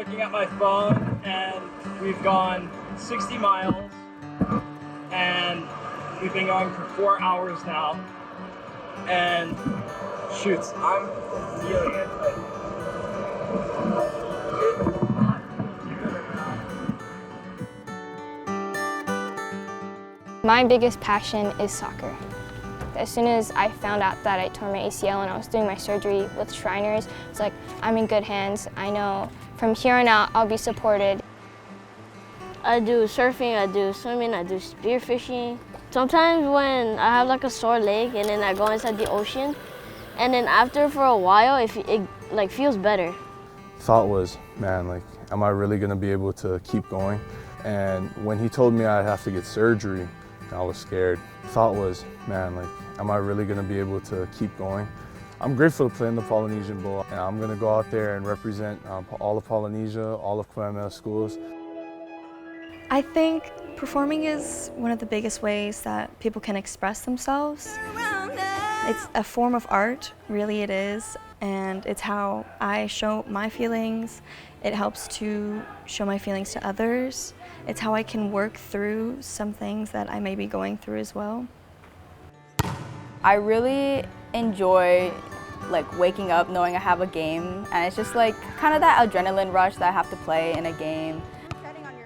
looking at my phone, and we've gone 60 miles, and we've been going for 4 hours now. And shoots, I'm feeling it. My biggest passion is soccer. As soon as I found out that I tore my ACL and I was doing my surgery with Shriners, it's like, I'm in good hands. I know from here on out, I'll be supported. I do surfing, I do swimming, I do spearfishing. Sometimes when I have like a sore leg and then I go inside the ocean, and then after for a while, it like feels better. Thought was, man, like, am I really gonna be able to keep going? And when he told me I'd have to get surgery, I was scared. Thought was, man, like, am I really gonna be able to keep going? I'm grateful to play in the Polynesian Bowl. And I'm gonna go out there and represent all of Polynesia, all of Kamehameha schools. I think performing is one of the biggest ways that people can express themselves. It's a form of art, really it is, and it's how I show my feelings. It helps to show my feelings to others. It's how I can work through some things that I may be going through as well. I really enjoy like waking up knowing I have a game, and it's just like kind of that adrenaline rush that I have to play in a game.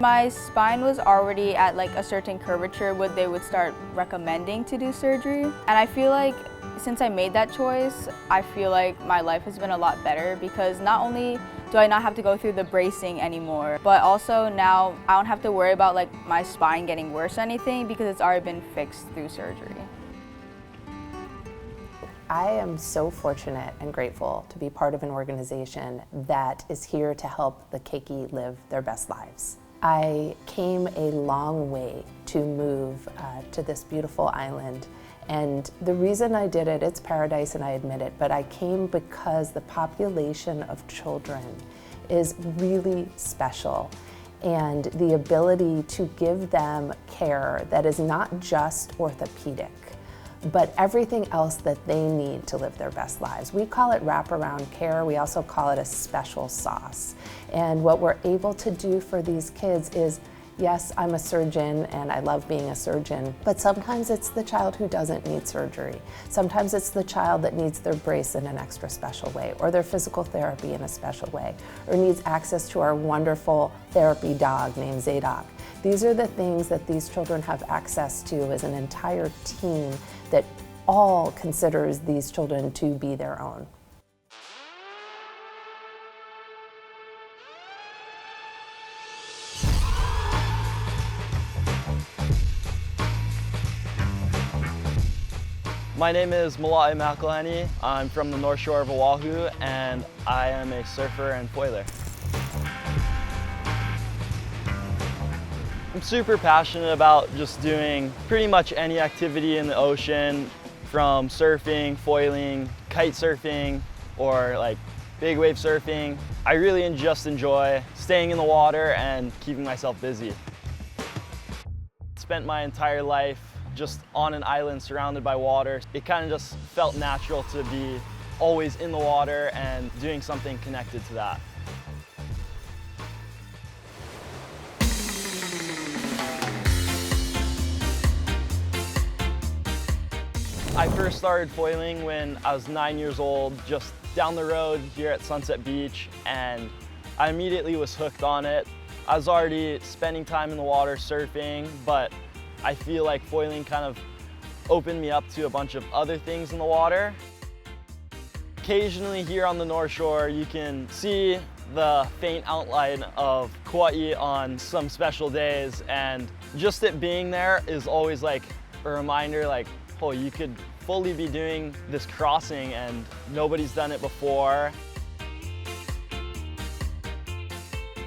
My spine was already at like a certain curvature where they would start recommending to do surgery, and I feel like since I made that choice, I feel like my life has been a lot better because not only do I not have to go through the bracing anymore, but also now I don't have to worry about like my spine getting worse or anything because it's already been fixed through surgery. I am so fortunate and grateful to be part of an organization that is here to help the Keiki live their best lives. I came a long way to move to this beautiful island, and the reason I did it, it's paradise and I admit it, but I came because the population of children is really special, and the ability to give them care that is not just orthopedic, but everything else that they need to live their best lives. We call it wraparound care. We also call it a special sauce. And what we're able to do for these kids is, yes, I'm a surgeon and I love being a surgeon, but sometimes it's the child who doesn't need surgery. Sometimes it's the child that needs their brace in an extra special way, or their physical therapy in a special way, or needs access to our wonderful therapy dog named Zadok. These are the things that these children have access to as an entire team that all considers these children to be their own. My name is Mala'i McElhenney. I'm from the North Shore of Oahu, and I am a surfer and foiler. I'm super passionate about just doing pretty much any activity in the ocean, from surfing, foiling, kite surfing, or like big wave surfing. I really just enjoy staying in the water and keeping myself busy. Spent my entire life just on an island surrounded by water. It kind of just felt natural to be always in the water and doing something connected to that. I first started foiling when I was 9 years old, just down the road here at Sunset Beach, and I immediately was hooked on it. I was already spending time in the water surfing, but I feel like foiling kind of opened me up to a bunch of other things in the water. Occasionally here on the North Shore, you can see the faint outline of Kauai on some special days, and just it being there is always like a reminder, like, oh, you could fully be doing this crossing and nobody's done it before.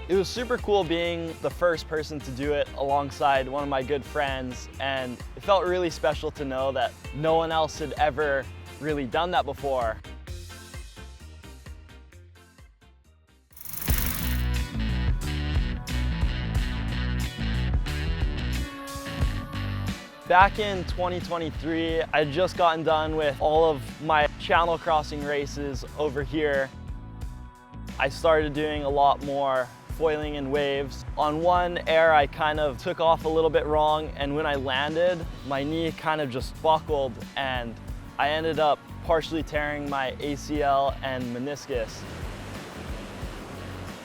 It was super cool being the first person to do it alongside one of my good friends, and it felt really special to know that no one else had ever really done that before. Back in 2023, I had just gotten done with all of my channel crossing races over here. I started doing a lot more foiling in waves. On one air, I kind of took off a little bit wrong, and when I landed, my knee kind of just buckled, and I ended up partially tearing my ACL and meniscus.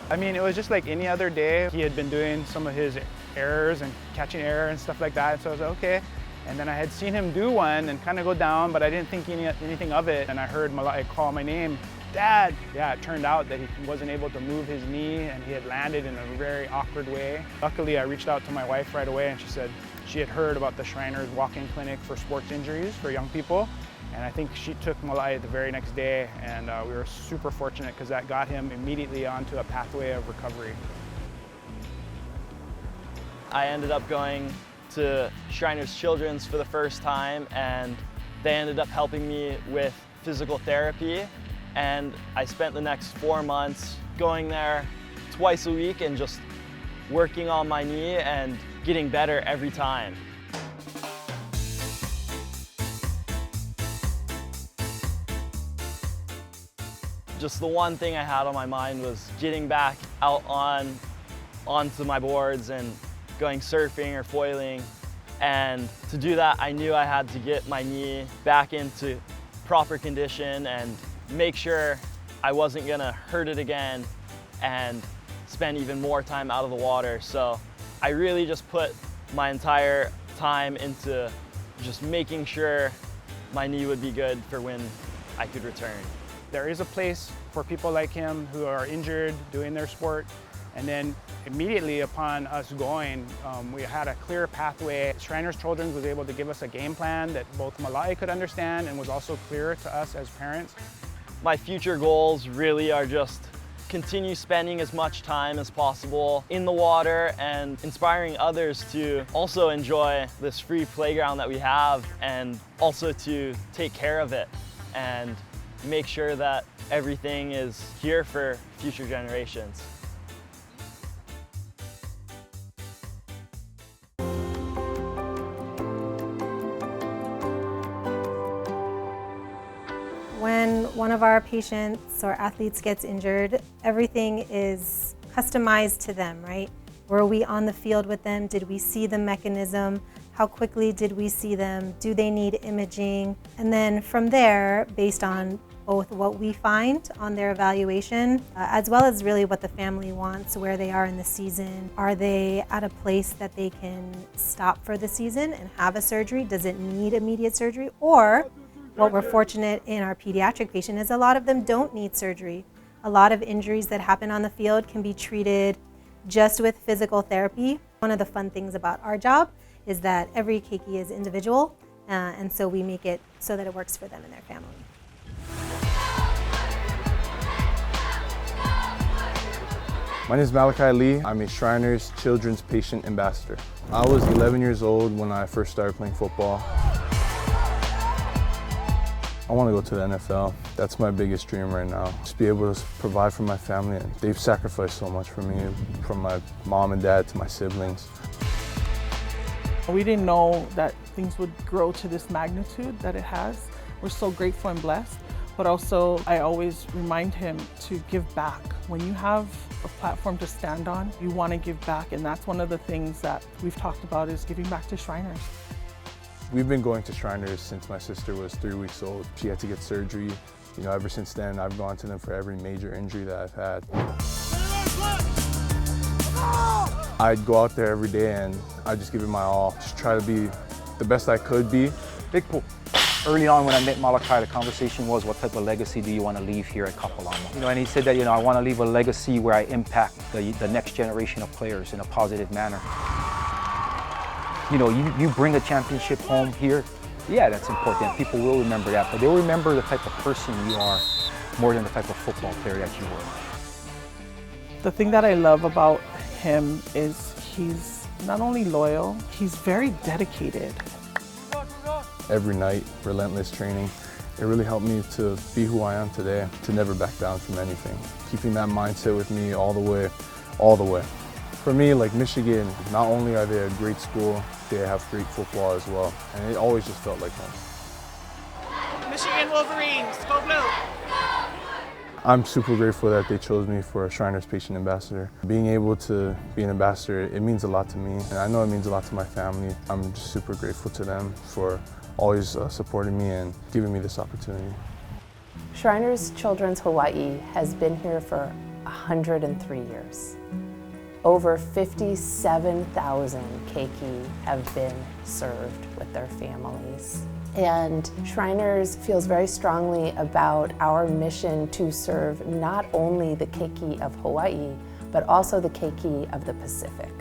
I mean, it was just like any other day. He had been doing some of his errors and catching error and stuff like that, so I was like, okay. And then I had seen him do one and kind of go down, but I didn't think anything of it. And I heard Malai call my name, Dad. Yeah, it turned out that he wasn't able to move his knee and he had landed in a very awkward way. Luckily, I reached out to my wife right away and she said she had heard about the Shriners walk-in clinic for sports injuries for young people. And I think she took Malai the very next day, and we were super fortunate because that got him immediately onto a pathway of recovery. I ended up going to Shriners Children's for the first time, and they ended up helping me with physical therapy. And I spent the next 4 months going there twice a week and just working on my knee and getting better every time. Just the one thing I had on my mind was getting back out onto my boards and going surfing or foiling. And to do that, I knew I had to get my knee back into proper condition and make sure I wasn't gonna hurt it again and spend even more time out of the water. So I really just put my entire time into just making sure my knee would be good for when I could return. There is a place for people like him who are injured doing their sport. And then immediately upon us going, we had a clear pathway. Shriners Children's was able to give us a game plan that both Malai could understand and was also clear to us as parents. My future goals really are just continue spending as much time as possible in the water and inspiring others to also enjoy this free playground that we have, and also to take care of it and make sure that everything is here for future generations. When one of our patients or athletes gets injured, everything is customized to them, right? Were we on the field with them? Did we see the mechanism? How quickly did we see them? Do they need imaging? And then from there, based on both what we find on their evaluation, as well as really what the family wants, where they are in the season. Are they at a place that they can stop for the season and have a surgery? Does it need immediate surgery? Or what we're fortunate in our pediatric patient is a lot of them don't need surgery. A lot of injuries that happen on the field can be treated just with physical therapy. One of the fun things about our job is that every keiki is individual, and so we make it so that it works for them and their family. My name is Malachi Lee. I'm a Shriners Children's Patient Ambassador. I was 11 years old when I first started playing football. I want to go to the NFL. That's my biggest dream right now. Just be able to provide for my family. And they've sacrificed so much for me, from my mom and dad to my siblings. We didn't know that things would grow to this magnitude that it has. We're so grateful and blessed. But also, I always remind him to give back. When you have a platform to stand on, you want to give back, and that's one of the things that we've talked about, is giving back to Shriners. We've been going to Shriners since my sister was 3 weeks old. She had to get surgery. You know, ever since then, I've gone to them for every major injury that I've had. I'd go out there every day and I'd just give it my all. Just try to be the best I could be. Big pool. Early on when I met Malachi, the conversation was, what type of legacy do you want to leave here at Kapalama? You know, and he said that, you know, I want to leave a legacy where I impact the next generation of players in a positive manner. You know, you bring a championship home here, yeah, that's important. People will remember that, but they'll remember the type of person you are more than the type of football player that you were. The thing that I love about him is he's not only loyal, he's very dedicated. Every night, relentless training. It really helped me to be who I am today, to never back down from anything. Keeping that mindset with me all the way, all the way. For me, like Michigan, not only are they a great school, they have great football as well. And it always just felt like home. Michigan Wolverines, go blue! I'm super grateful that they chose me for a Shriners Patient Ambassador. Being able to be an ambassador, it means a lot to me, and I know it means a lot to my family. I'm just super grateful to them for always supporting me and giving me this opportunity. Shriners Children's Hawaii has been here for 103 years. Over 57,000 keiki have been served with their families. And Shriners feels very strongly about our mission to serve not only the keiki of Hawaii, but also the keiki of the Pacific.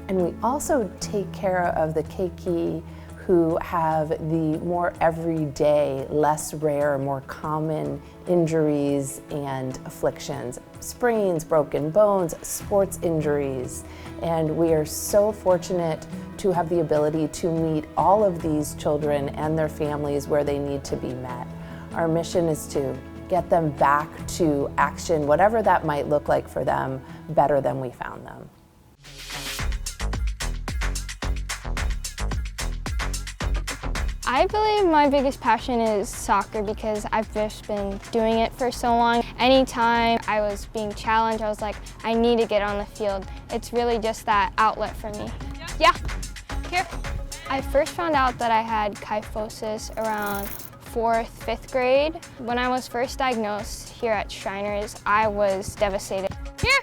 And we also take care of the keiki who have the more everyday, less rare, more common injuries and afflictions, sprains, broken bones, sports injuries. And we are so fortunate to have the ability to meet all of these children and their families where they need to be met. Our mission is to get them back to action, whatever that might look like for them, better than we found them. I believe my biggest passion is soccer because I've just been doing it for so long. Anytime I was being challenged, I was like, I need to get on the field. It's really just that outlet for me. Yeah, here. I first found out that I had kyphosis around 4th, 5th grade. When I was first diagnosed here at Shriners, I was devastated. Here!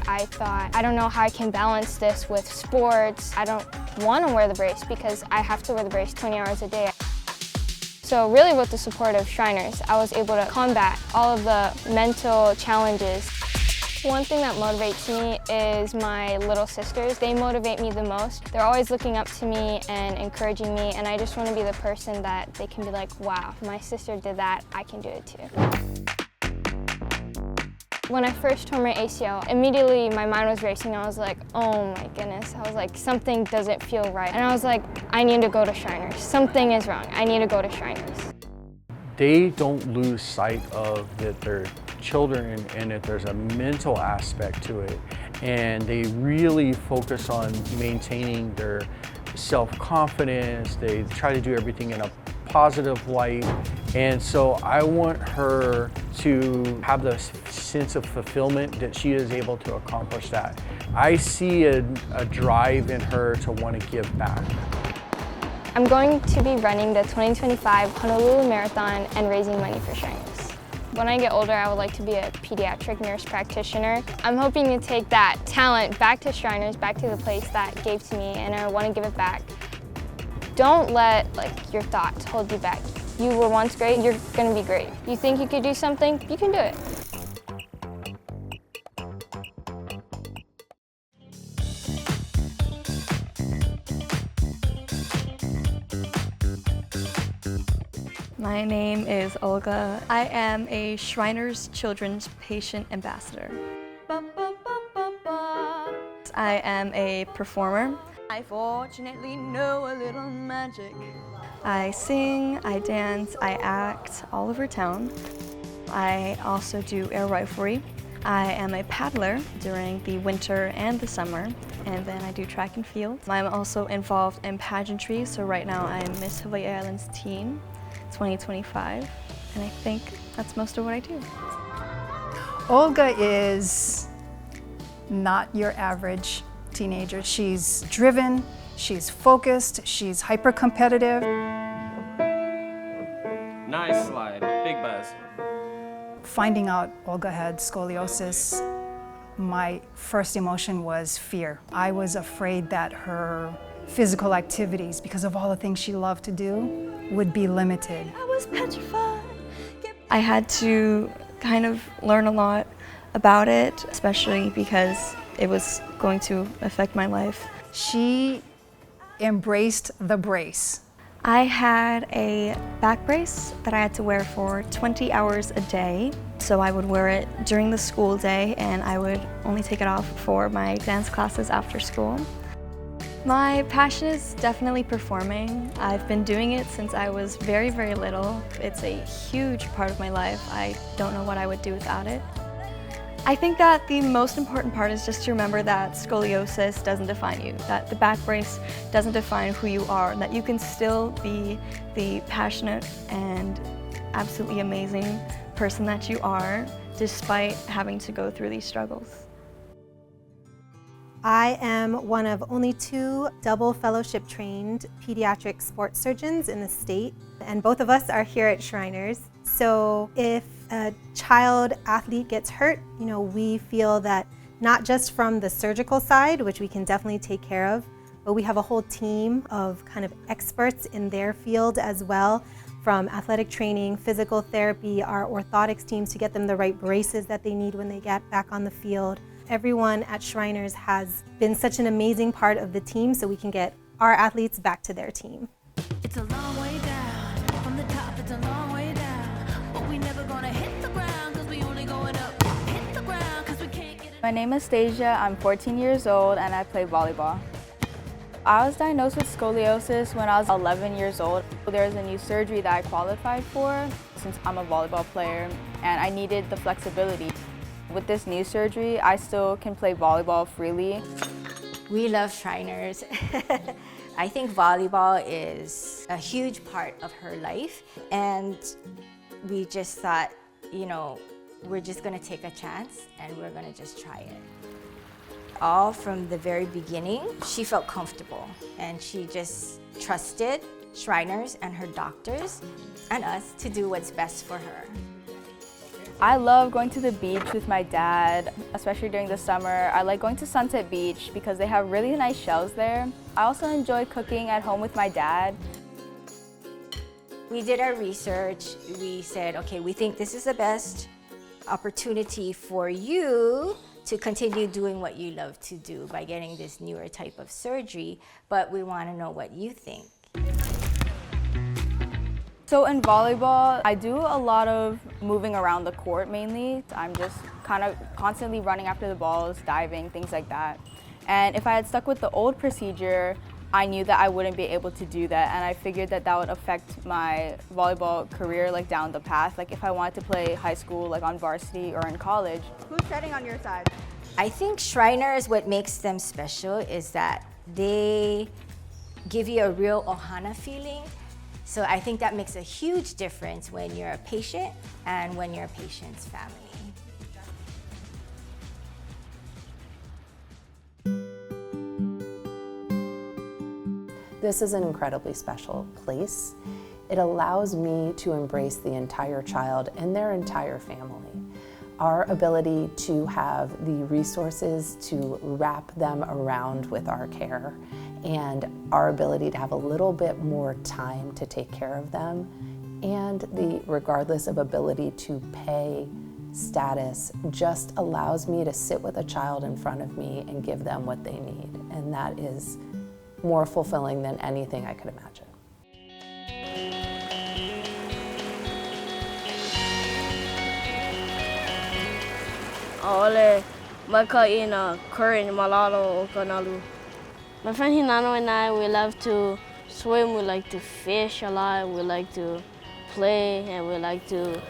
I thought, I don't know how I can balance this with sports. I don't want to wear the brace because I have to wear the brace 20 hours a day. So really with the support of Shriners, I was able to combat all of the mental challenges. One thing that motivates me is my little sisters. They motivate me the most. They're always looking up to me and encouraging me, and I just want to be the person that they can be like, wow, my sister did that, I can do it too. When I first tore my ACL, immediately my mind was racing. I was like, oh my goodness. I was like, something doesn't feel right. And I was like, I need to go to Shriners. Something is wrong. I need to go to Shriners. They don't lose sight of that they're children and that there's a mental aspect to it. And they really focus on maintaining their self-confidence. They try to do everything in a positive light. And so I want her to have the sense of fulfillment that she is able to accomplish that. I see a drive in her to want to give back. I'm going to be running the 2025 Honolulu Marathon and raising money for Shriners. When I get older, I would like to be a pediatric nurse practitioner. I'm hoping to take that talent back to Shriners, back to the place that gave to me, and I want to give it back. Don't let your thoughts hold you back. You were once great, you're gonna be great. You think you could do something, you can do it. My name is Olga. I am a Shriners Children's Patient Ambassador. I am a performer. I fortunately know a little magic. I sing, I dance, I act all over town. I also do air riflery. I am a paddler during the winter and the summer, and then I do track and field. I'm also involved in pageantry, so right now I am Miss Hawaii Islands Teen 2025, and I think that's most of what I do. Olga is not your average teenager. She's driven, she's focused, she's hyper-competitive. Nice slide, big buzz. Finding out Olga had scoliosis, my first emotion was fear. I was afraid that her physical activities, because of all the things she loved to do, would be limited. I was petrified. I had to kind of learn a lot about it, especially because it was going to affect my life. She embraced the brace. I had a back brace that I had to wear for 20 hours a day. So I would wear it during the school day and I would only take it off for my dance classes after school. My passion is definitely performing. I've been doing it since I was very, very little. It's a huge part of my life. I don't know what I would do without it. I think that the most important part is just to remember that scoliosis doesn't define you, that the back brace doesn't define who you are, that you can still be the passionate and absolutely amazing person that you are despite having to go through these struggles. I am one of only 2 double fellowship trained pediatric sports surgeons in the state, and both of us are here at Shriners. So if a child athlete gets hurt, we feel that not just from the surgical side, which we can definitely take care of, but we have a whole team of kind of experts in their field as well, from athletic training, physical therapy, our orthotics teams to get them the right braces that they need when they get back on the field. Everyone at Shriners has been such an amazing part of the team so we can get our athletes back to their team. It's a long way down, from the top it's a long way down, but we never gonna hit the ground cause we only going up, hit the ground cause we can't get it. My name is Stasia, I'm 14 years old and I play volleyball. I was diagnosed with scoliosis when I was 11 years old. There's a new surgery that I qualified for since I'm a volleyball player and I needed the flexibility. With this new surgery, I still can play volleyball freely. We love Shriners. I think volleyball is a huge part of her life, and we just thought, we're just gonna take a chance and we're gonna just try it. All from the very beginning, she felt comfortable and she just trusted Shriners and her doctors and us to do what's best for her. I love going to the beach with my dad, especially during the summer. I like going to Sunset Beach because they have really nice shells there. I also enjoy cooking at home with my dad. We did our research. We said, okay, we think this is the best opportunity for you to continue doing what you love to do by getting this newer type of surgery, but we want to know what you think. So in volleyball, I do a lot of moving around the court mainly. I'm just kind of constantly running after the balls, diving, things like that. And if I had stuck with the old procedure, I knew that I wouldn't be able to do that, and I figured that that would affect my volleyball career down the path, if I wanted to play high school on varsity or in college. Who's setting on your side? I think Shriners, what makes them special is that they give you a real Ohana feeling. So I think that makes a huge difference when you're a patient and when you're a patient's family. This is an incredibly special place. It allows me to embrace the entire child and their entire family. Our ability to have the resources to wrap them around with our care and our ability to have a little bit more time to take care of them, and the regardless of ability to pay status just allows me to sit with a child in front of me and give them what they need. And that is more fulfilling than anything I could imagine. Ole, makaina current malalo o kanalu. My friend Hinano and I, we love to swim, we like to fish a lot, we like to play, and we like to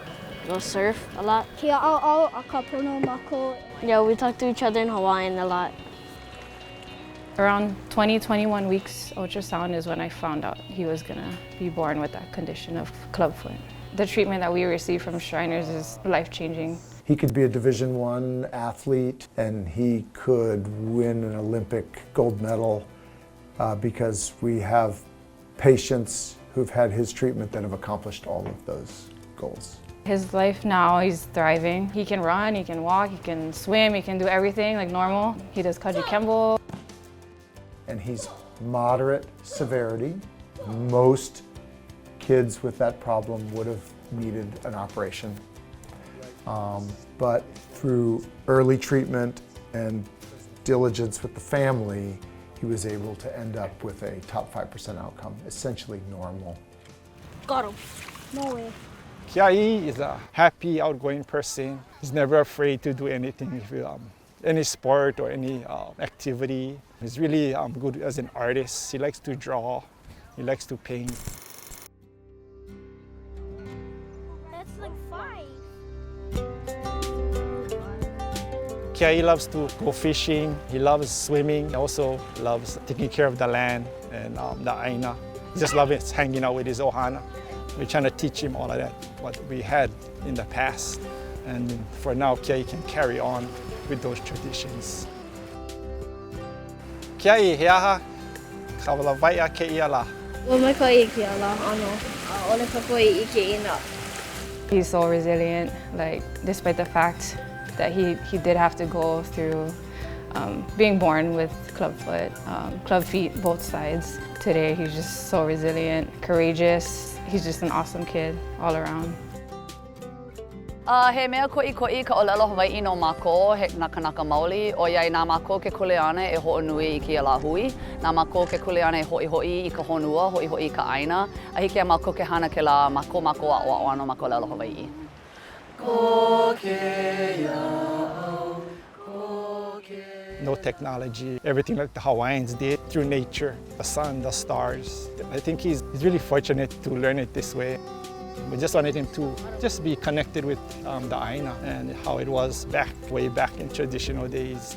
go surf a lot. Yeah, we talk to each other in Hawaiian a lot. Around 20, 21 weeks ultrasound is when I found out he was gonna be born with that condition of clubfoot. The treatment that we receive from Shriners is life-changing. He could be a Division I athlete and he could win an Olympic gold medal because we have patients who've had his treatment that have accomplished all of those goals. His life now, he's thriving. He can run, he can walk, he can swim, he can do everything like normal. He does Kajukenbo. And he's moderate severity. Most kids with that problem would have needed an operation. But through early treatment and diligence with the family, he was able to end up with a top 5% outcome, essentially normal. Got him. No way. Kiai is a happy, outgoing person. He's never afraid to do anything, any sport or any activity. He's really good as an artist. He likes to draw. He likes to paint. That's like 5. Kiai loves to go fishing. He loves swimming. He also loves taking care of the land and the aina. He just loves hanging out with his ohana. We're trying to teach him all of that, what we had in the past. And for now, Kiai can carry on with those traditions. Kiai, hiaha, kawala vai a ke ia la. He's so resilient, like despite the fact that he did have to go through being born with clubfoot, club feet, both sides. Today he's just so resilient, courageous. He's just an awesome kid all around. He mea ko'i ka olelo Hawaii no mako he nakanaka maoli o iai nā mako ke kuleana e ho'onui I kia la hui. Nā mako ke kuleana e ho'i I ka honua, ho'i I ka aina. A hiki a mako ke hana ke la mako a o ano mako lelo Hawaii. No technology, everything like the Hawaiians did through nature, the sun, the stars. I think he's really fortunate to learn it this way. We just wanted him to just be connected with the Aina and how it was way back in traditional days.